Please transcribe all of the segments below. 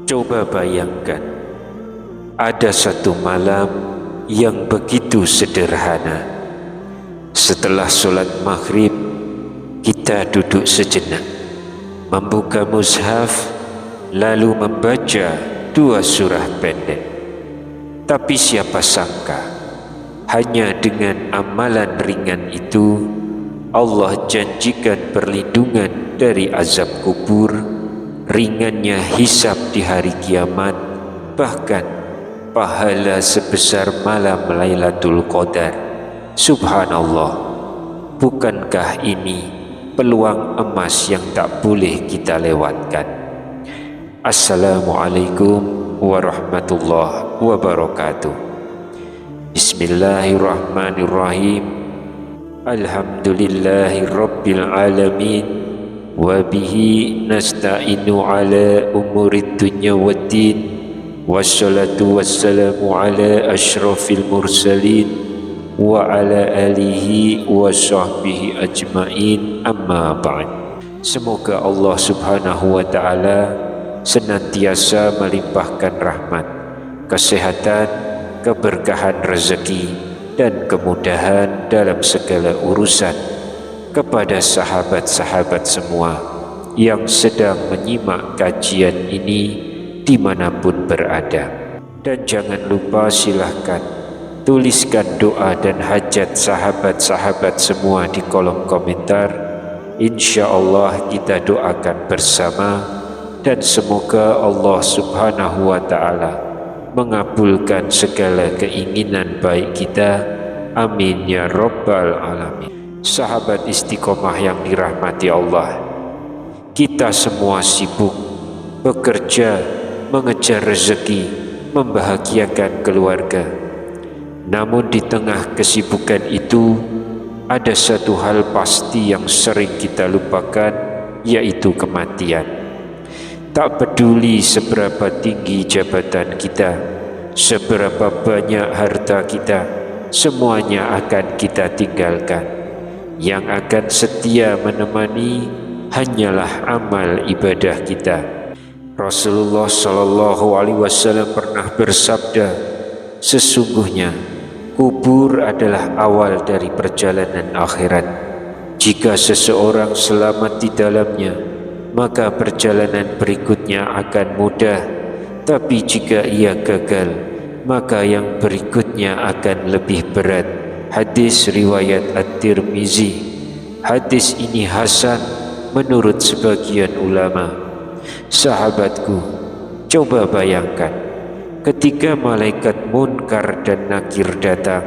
Coba bayangkan, ada satu malam yang begitu sederhana. Setelah sholat maghrib, kita duduk sejenak, membuka mushaf, lalu membaca 2 surah pendek. Tapi siapa sangka, hanya dengan amalan ringan itu, Allah janjikan perlindungan dari azab kubur, ringannya hisab di hari kiamat, bahkan pahala sebesar malam Lailatul Qadar. Subhanallah, bukankah ini peluang emas yang tak boleh kita lewatkan? Assalamualaikum warahmatullahi wabarakatuh. Bismillahirrahmanirrahim. Alhamdulillahi rabbil alamin, wa bihi nasta'inu ala umurid dunya waddin, wassalatu wassalamu ala ashrafil mursalin wa ala alihi wa sahbihi ajmain, amma ba'd. Semoga Allah subhanahu wa ta'ala senantiasa melimpahkan rahmat, kesehatan, keberkahan rezeki, dan kemudahan dalam segala urusan kepada sahabat-sahabat semua yang sedang menyimak kajian ini dimanapun berada. Dan jangan lupa, silahkan tuliskan doa dan hajat sahabat-sahabat semua di kolom komentar. Insya Allah kita doakan bersama, dan semoga Allah subhanahu wa ta'ala mengabulkan segala keinginan baik kita. Amin ya rabbal alamin. Sahabat istiqomah yang dirahmati Allah, kita semua sibuk bekerja, mengejar rezeki, membahagiakan keluarga. Namun di tengah kesibukan itu, ada satu hal pasti yang sering kita lupakan, yaitu kematian. Tak peduli seberapa tinggi jabatan kita, seberapa banyak harta kita, semuanya akan kita tinggalkan. Yang akan setia menemani hanyalah amal ibadah kita. Rasulullah Shallallahu Alaihi Wasallam pernah bersabda, sesungguhnya kubur adalah awal dari perjalanan akhirat. Jika seseorang selamat di dalamnya, maka perjalanan berikutnya akan mudah. Tapi jika ia gagal, maka yang berikutnya akan lebih berat. Hadis riwayat At-Tirmizi. Hadis ini hasan menurut sebagian ulama. Sahabatku, coba bayangkan, ketika malaikat Munkar dan Nakir datang,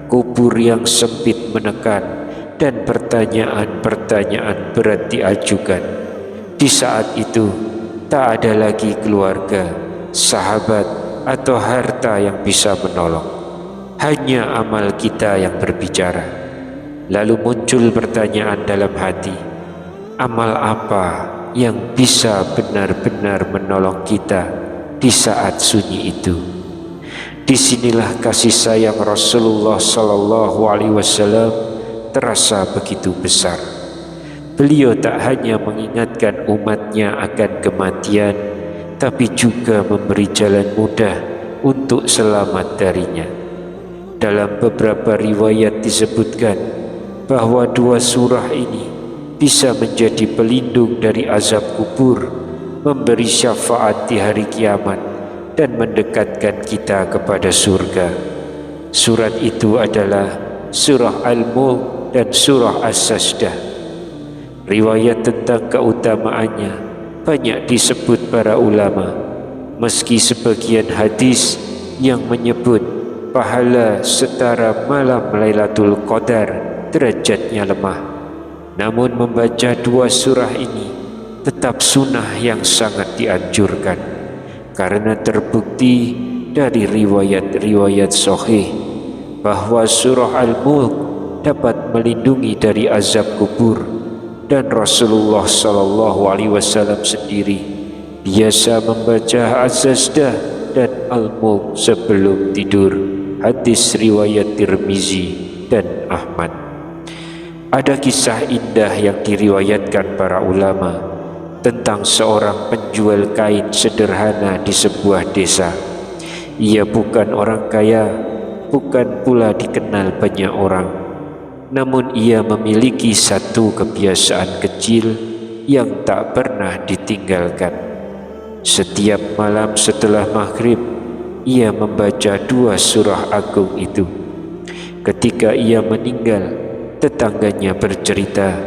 kubur yang sempit menekan, dan pertanyaan-pertanyaan berat diajukan. Di saat itu, tak ada lagi keluarga, sahabat, atau harta yang bisa menolong. Hanya amal kita yang berbicara. Lalu muncul pertanyaan dalam hati, amal apa yang bisa benar-benar menolong kita di saat sunyi itu? Disinilah kasih sayang Rasulullah Sallallahu Alaihi Wasallam terasa begitu besar. Beliau tak hanya mengingatkan umatnya akan kematian, tapi juga memberi jalan mudah untuk selamat darinya. Dalam beberapa riwayat disebutkan bahwa 2 surah ini bisa menjadi pelindung dari azab kubur, memberi syafaat di hari kiamat, dan mendekatkan kita kepada surga. Surat itu adalah surah Al-Mulk dan surah As-Sajdah. Riwayat tentang keutamaannya banyak disebut para ulama, meski sebagian hadis yang menyebut pahala setara malam Lailatul Qadar derajatnya lemah. Namun membaca 2 surah ini tetap sunnah yang sangat dianjurkan, karena terbukti dari riwayat-riwayat sahih bahwa surah Al-Mulk dapat melindungi dari azab kubur. Dan Rasulullah Sallallahu Alaihi Wasallam sendiri biasa membaca Az-Sajdah dan Al-Mulk sebelum tidur. Hadis riwayat Tirmizi dan Ahmad. Ada kisah indah yang diriwayatkan para ulama tentang seorang penjual kain sederhana di sebuah desa. Ia bukan orang kaya, bukan pula dikenal banyak orang. Namun ia memiliki satu kebiasaan kecil yang tak pernah ditinggalkan. Setiap malam setelah maghrib, ia membaca 2 surah agung itu. Ketika ia meninggal, tetangganya bercerita,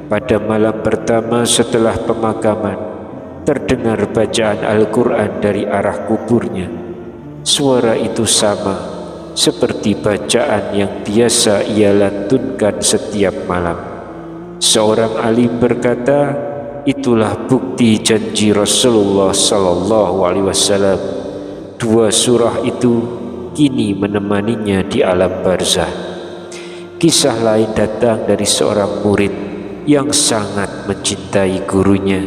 pada malam pertama setelah pemakaman, terdengar bacaan Al-Quran dari arah kuburnya. Suara itu sama seperti bacaan yang biasa ia lantunkan setiap malam. Seorang alim berkata, itulah bukti janji Rasulullah sallallahu alaihi wasallam. 2 surah itu kini menemaninya di alam barzah. Kisah lain datang dari seorang murid yang sangat mencintai gurunya.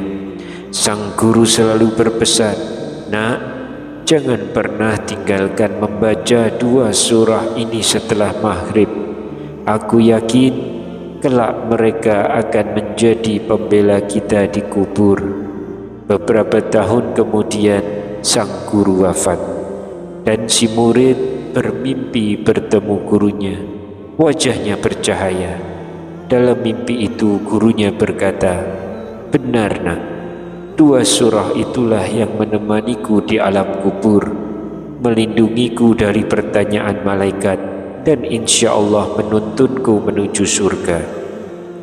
Sang guru selalu berpesan, "Nak, jangan pernah tinggalkan membaca 2 surah ini setelah maghrib. Aku yakin kelak mereka akan menjadi pembela kita di kubur." Beberapa tahun kemudian sang guru wafat dan si murid bermimpi bertemu gurunya. Wajahnya bercahaya. Dalam mimpi itu gurunya berkata, "Benar nak, 2 surah itulah yang menemaniku di alam kubur, melindungiku dari pertanyaan malaikat, dan insya Allah menuntunku menuju surga."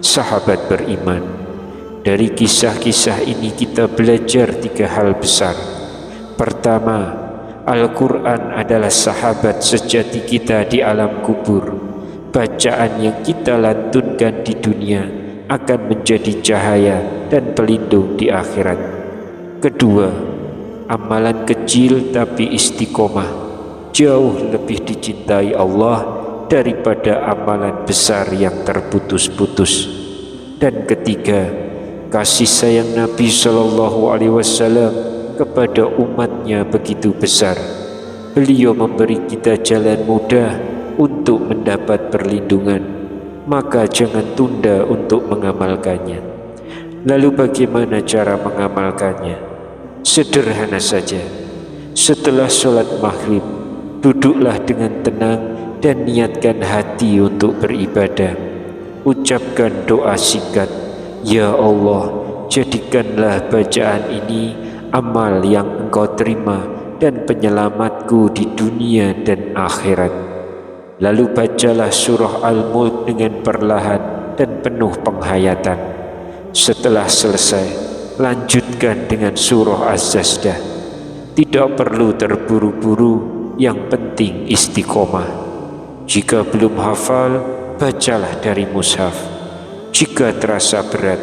Sahabat beriman, dari kisah-kisah ini kita belajar 3 hal besar. Pertama, Al-Quran adalah sahabat sejati kita di alam kubur. Bacaan yang kita lantunkan di dunia akan menjadi cahaya dan pelindung di akhirat. Kedua, amalan kecil tapi istiqomah jauh lebih dicintai Allah daripada amalan besar yang terputus-putus. Dan ketiga, kasih sayang Nabi Shallallahu Alaihi Wasallam kepada umatnya begitu besar. Beliau memberi kita jalan mudah untuk mendapat perlindungan, maka jangan tunda untuk mengamalkannya. Lalu bagaimana cara mengamalkannya? Sederhana saja. Setelah sholat maghrib, duduklah dengan tenang dan niatkan hati untuk beribadah. Ucapkan doa singkat, "Ya Allah, jadikanlah bacaan ini amal yang Engkau terima dan penyelamatku di dunia dan akhirat." Lalu bacalah surah Al-Mulk dengan perlahan dan penuh penghayatan. Setelah selesai, lanjutkan dengan surah Az-Sajdah. Tidak perlu terburu-buru, yang penting istiqomah. Jika belum hafal, bacalah dari mushaf. Jika terasa berat,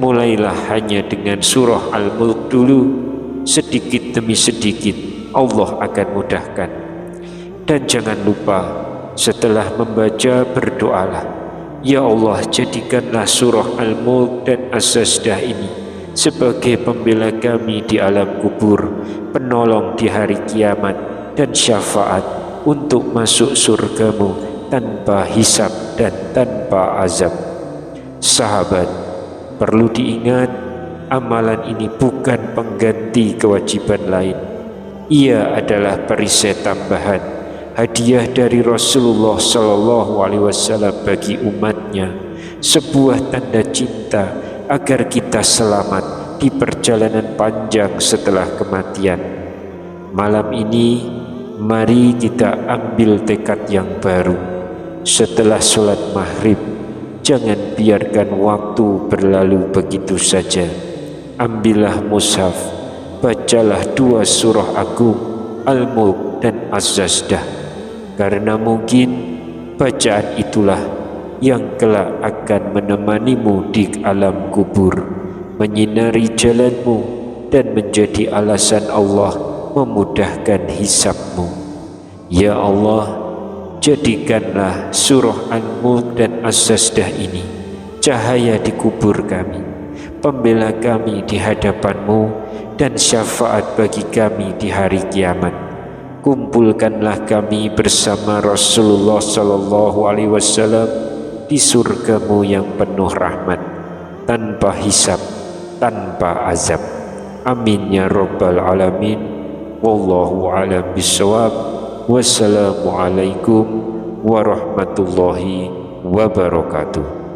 mulailah hanya dengan surah Al-Mulk dulu. Sedikit demi sedikit Allah akan mudahkan. Dan jangan lupa, setelah membaca berdoalah, "Ya Allah, jadikanlah surah Al-Mulk dan Az-Sajdah ini sebagai pembela kami di alam kubur, penolong di hari kiamat, dan syafaat untuk masuk surgamu tanpa hisab dan tanpa azab." Sahabat, perlu diingat, amalan ini bukan pengganti kewajiban lain. Ia adalah perisai tambahan, hadiah dari Rasulullah Sallallahu Alaihi Wasallam bagi umatnya, sebuah tanda cinta agar kita selamat di perjalanan panjang setelah kematian. Malam ini, mari kita ambil tekad yang baru. Setelah sholat maghrib, jangan biarkan waktu berlalu begitu saja. Ambillah mushaf, bacalah 2 surah agung, Al-Mulk dan Az-Sajdah. Karena mungkin bacaan itulah yang kelak akan menemanimu di alam kubur, menyinari jalanmu, dan menjadi alasan Allah memudahkan hisabmu. Ya Allah, jadikanlah surah Al-Mulk dan Az-Sajdah ini cahaya di kubur kami, pembela kami di hadapanmu, dan syafaat bagi kami di hari kiamat. Kumpulkanlah kami bersama Rasulullah Sallallahu Alaihi Wasallam di surgamu yang penuh rahmat, tanpa hisab, tanpa azab. Amin ya rabbal alamin. Wallahu a'lam bishawab. Wassalamualaikum warahmatullahi wabarakatuh.